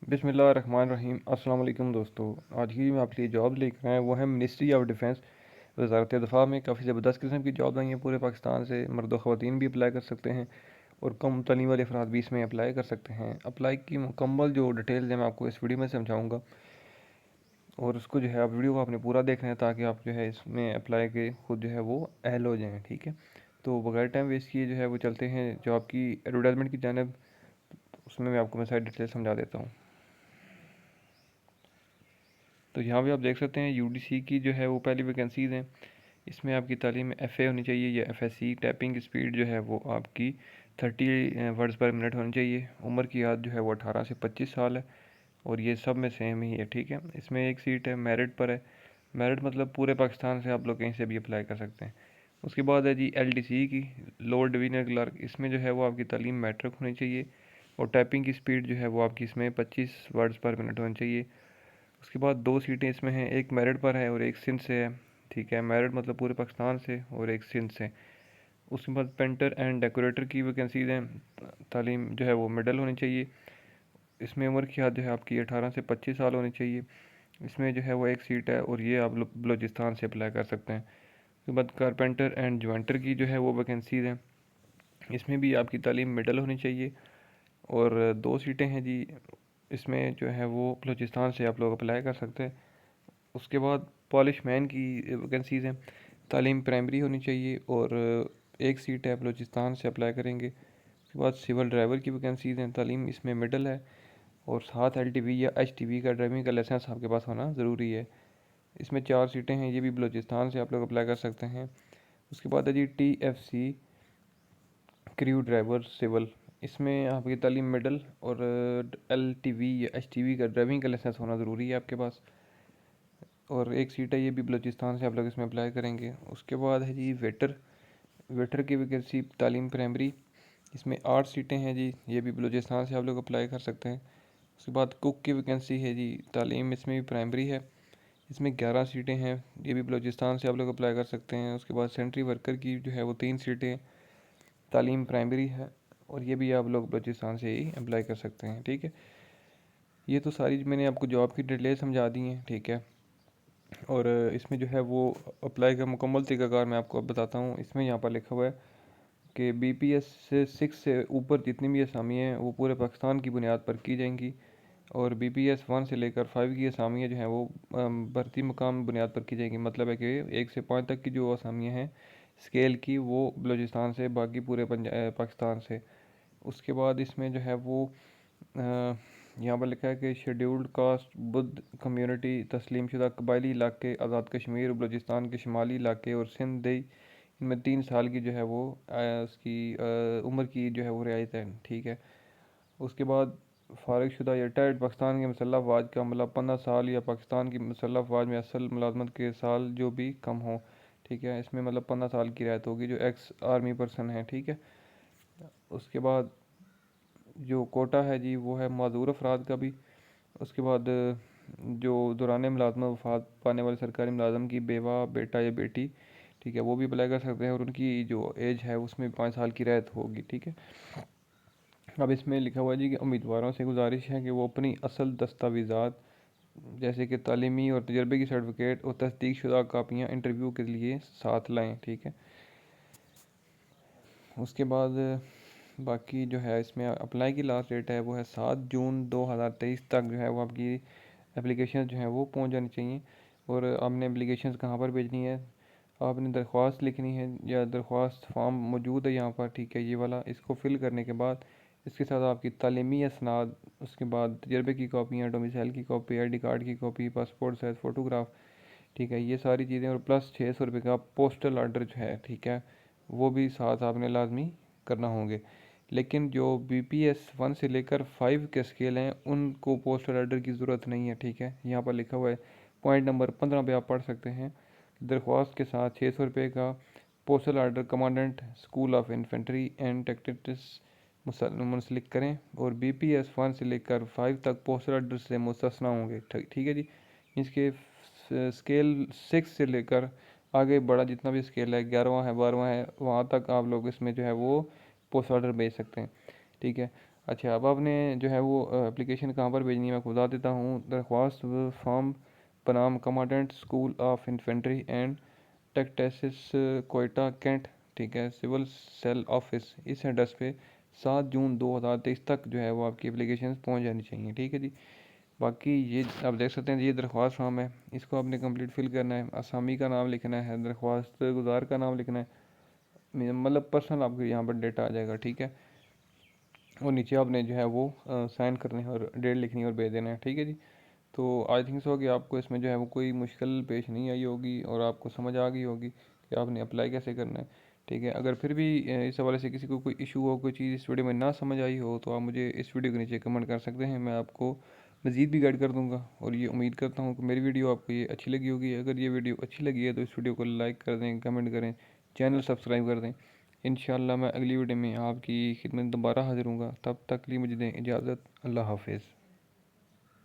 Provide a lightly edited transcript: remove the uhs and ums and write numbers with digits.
बिस्मिल्लाहिर्रहमानिर्रहीम। अस्सलाम वालेकुम दोस्तों। आज की मैं आपके लिए जॉब लेकर आया वो है मिनिस्ट्री ऑफ डिफेंस। वजारत दफ़ा में काफ़ी ज़बरदस्त किस्म की जॉब आई हैं पूरे पाकिस्तान से। मर्द व ख़वातीन भी अप्लाई कर सकते हैं और कम तलीम वाले अफराद भी इसमें अप्लाई कर सकते हैं। अप्लाई की मुकम्मल जो डिटेल्स हैं मैं आपको इस वीडियो में समझाऊँगा और उसको जो है आप वीडियो को आपने पूरा देखना है ताकि आप जो है इसमें अप्लाई के खुद जो है वो अहल हो जाएँ। ठीक है, तो बगैर टाइम वेस्ट किए जो है वो चलते हैं जॉब की एडवर्टाइजमेंट की जानब। उसमें मैं आपको सारी डिटेल्स समझा देता हूँ। तो यहाँ पे आप देख सकते हैं यूडीसी की जो है वो पहली वैकेंसीज़ हैं। इसमें आपकी तालीम एफ़ए होनी चाहिए या एफएससी। टाइपिंग की स्पीड जो है वो आपकी 30 वर्ड्स पर मिनट होनी चाहिए। उम्र की याद जो है वो 18 से 25 साल है और ये सब में सेम ही है। ठीक है, इसमें एक सीट है मेरिट पर है। मेरिट मतलब पूरे पाकिस्तान से आप लोग कहीं से भी अप्लाई कर सकते हैं। उसके बाद है जी एलडीसी की, लोअर डिवीजनल क्लर्क। इसमें जो है वो आपकी तालीम मैट्रिक होनी चाहिए और टाइपिंग की स्पीड जो है वो आपकी इसमें 25 वर्ड्स पर मिनट होनी चाहिए। उसके बाद दो सीटें इसमें हैं, एक मेरिट पर है और एक सिंध से है। ठीक है, मेरिट मतलब पूरे पाकिस्तान से और एक सिंध से। उसके बाद पेंटर एंड डेकोरेटर की वैकेंसीज़ हैं। तालीम जो है वो मिडल होनी चाहिए। इसमें उम्र की हद जो है आपकी 18 से 25 साल होनी चाहिए। इसमें जो है वो एक सीट है और ये आप बलूचिस्तान से अप्लाई कर सकते हैं। उसके बाद कारपेंटर एंड ज्वाइंटर की जो है वो वैकेंसीज़ हैं। इसमें भी आपकी तालीम मिडल होनी चाहिए और दो सीटें हैं जी। इसमें जो है वो बलूचिस्तान से आप लोग अप्लाई कर सकते हैं। उसके बाद पॉलिश मैन की वैकेंसीज़ हैं। तालीम प्राइमरी होनी चाहिए और एक सीट है बलूचिस्तान से अप्लाई करेंगे। उसके बाद सिविल ड्राइवर की वैकेंसीज़ हैं। तालीम इसमें मिडल है और साथ एलटीवी या एचटीवी का ड्राइविंग का लाइसेंस आपके पास होना ज़रूरी है। इसमें 4 सीटें हैं, ये भी बलूचिस्तान से आप लोग अप्लाई कर सकते हैं। उसके बाद है जी टीएफसी क्रू ड्राइवर सिविल। इसमें आपकी तालीम मिडल और एलटीवी या एचटीवी का ड्राइविंग का लाइसेंस होना ज़रूरी है आपके पास और एक सीट है, ये भी बलूचिस्तान से आप लोग इसमें अप्लाई करेंगे। उसके बाद है जी वेटर। वेटर की वैकेंसी तालीम प्राइमरी। इसमें 8 सीटें हैं जी, ये भी बलूचिस्तान से आप लोग अप्लाई कर सकते हैं। उसके बाद कुक की वैकेंसी है जी, तालीम इसमें भी प्राइमरी है। इसमें 11 सीटें हैं, ये भी बलूचिस्तान से आप लोग अप्लाई कर सकते हैं। उसके बाद सेंट्री वर्कर की जो है वो 3 सीटें, तालीम प्राइमरी है और ये भी आप लोग बलूचिस्तान से ही अप्लाई कर सकते हैं। ठीक है, ये तो सारी मैंने आपको जॉब की डिटेल समझा दी हैं। ठीक है, और इसमें जो है वो अप्लाई का मुकम्मल तरीक़ाकार मैं आपको अब बताता हूँ। इसमें यहाँ पर लिखा हुआ है कि बीपीएस से 6 से ऊपर जितनी भी असामियाँ हैं वो पूरे पाकिस्तान की बुनियाद पर की जाएंगी और बीपीएस 1 से लेकर 5 की असामियाँ जो हैं वो भर्ती मुकाम बुनियाद पर की जाएंगी। मतलब है कि 1 से 5 तक की जो असामियाँ हैं स्केल की वो बलूचिस्तान से, बाकी पूरे पाकिस्तान से। उसके बाद इसमें जो है वो यहाँ पर लिखा है कि शेड्यूल्ड कास्ट बुद्ध कम्युनिटी, तस्लीम शुदा कबायली इलाके, आज़ाद कश्मीर, बलूचिस्तान के शुमाली इलाके और सिंध दई, इनमें 3 साल की जो है वो उसकी उम्र की जो है वो रियायत है। ठीक है, उसके बाद फारिग शुदा या रिटायर्ड पाकिस्तान के मुसल्लह अफवाज का अमला 15 साल या पाकिस्तान की मुसल्लह अफवाज में असल मुलाजमत के साल जो भी कम हो। ठीक है, इसमें मतलब 15 साल की रियायत होगी जो एक्स आर्मी पर्सन है। ठीक है, उसके बाद जो कोटा है जी वो है माजूर अफराद का भी। उसके बाद जो दौरान मुलाजमत वफ़ात पाने वाले सरकारी मुलाजम की बेवा, बेटा या बेटी, ठीक है, वो भी अप्लाई कर सकते हैं और उनकी जो एज है उसमें 5 साल की रियायत होगी। ठीक है, अब इसमें लिखा हुआ है जी कि उम्मीदवारों से गुजारिश है कि वो अपनी असल दस्तावेज़ात जैसे कि तालीमी और तजर्बे की सर्टिफिकेट और तस्दीक शुदा कापियाँ इंटरव्यू के लिए साथ लाएँ। ठीक है, उसके बाद बाकी जो है इसमें अप्लाई की लास्ट डेट है वो है 7 जून 2023 तक जो है वो आपकी एप्लीकेशन जो है वो पहुंच जानी चाहिए। और आपने एप्लीकेशन कहाँ पर भेजनी है, आपने दरख्वास्त लिखनी है या दरख्वास्त फॉर्म मौजूद है यहाँ पर। ठीक है, ये वाला, इसको फिल करने के बाद इसके साथ आपकी तालीमी असनाद, उसके बाद तजर्बे की कापियाँ, डोमिसाइल की कॉपी, आई डी कार्ड की कॉपी, पासपोर्ट साइज़ फ़ोटोग्राफ, ठीक है, ये सारी चीज़ें और प्लस 600 रुपये का पोस्टल आर्डर जो है, ठीक है, वो भी साथ आपने लाजमी करना होंगे। लेकिन जो बीपीएस 1 से लेकर 5 के स्केल हैं उनको पोस्टल आर्डर की ज़रूरत नहीं है। ठीक है, यहाँ पर लिखा हुआ है पॉइंट नंबर 15 पे आप पढ़ सकते हैं। दरख्वास्त के साथ 600 रुपये का postal order commandant school of infantry and tactics मुंसलिक करें और बीपीएस 1 से लेकर 5 तक पोस्टल आर्डर से मुस्तस्ना होंगे। ठीक है जी, इसके स्केल 6 से लेकर आगे बड़ा जितना भी स्केल है, 11वां है, 12वां है, वहाँ तक आप लोग इसमें जो है वो पोस्ट ऑर्डर भेज सकते हैं। ठीक है, अच्छा, अब आपने जो है वो एप्लीकेशन कहाँ पर भेजनी है मैं आपको बता देता हूँ। दरख्वास्त फॉर्म बनाम commandant school of infantry and tactics Quetta cantt, ठीक है, सिविल सेल ऑफिस, इस एड्रेस पे 7 जून 2023 तक जो है वो आपकी एप्लीकेशन पहुंच जानी चाहिए, ठीक है जी। बाकी ये आप देख सकते हैं, ये दरख्वास्त फॉर्म है, इसको आपने कंप्लीट फिल करना है। असामी का नाम लिखना है, दरख्वास्त गुजार का नाम लिखना है, मतलब पर्सनल आपके यहाँ पर डेटा आ जाएगा, ठीक है। और नीचे आपने जो है वो साइन करने हैं और डेट लिखनी है और भेज देना है, ठीक है जी। तो आई थिंक सो कि आपको इसमें जो है वो कोई मुश्किल पेश नहीं आई होगी और आपको समझ आ गई होगी कि आपने अप्लाई कैसे करना है, ठीक है। अगर फिर भी इस हवाले से किसी को कोई इशू हो, कोई चीज़ इस वीडियो में ना समझ आई हो, तो आप मुझे इस वीडियो के नीचे कमेंट कर सकते हैं, मैं आपको मज़ीद भी गाइड कर दूंगा। और ये उम्मीद करता हूँ कि मेरी वीडियो आपको ये अच्छी लगी होगी। अगर ये वीडियो अच्छी लगी है तो इस वीडियो को लाइक कर दें, कमेंट करें, चैनल सब्सक्राइब कर दें। इंशाल्लाह मैं अगली वीडियो में आपकी खिदमत दोबारा हाजिर हूँगा, तब तक के लिए मुझे दें इजाज़त। अल्लाह हाफिज़।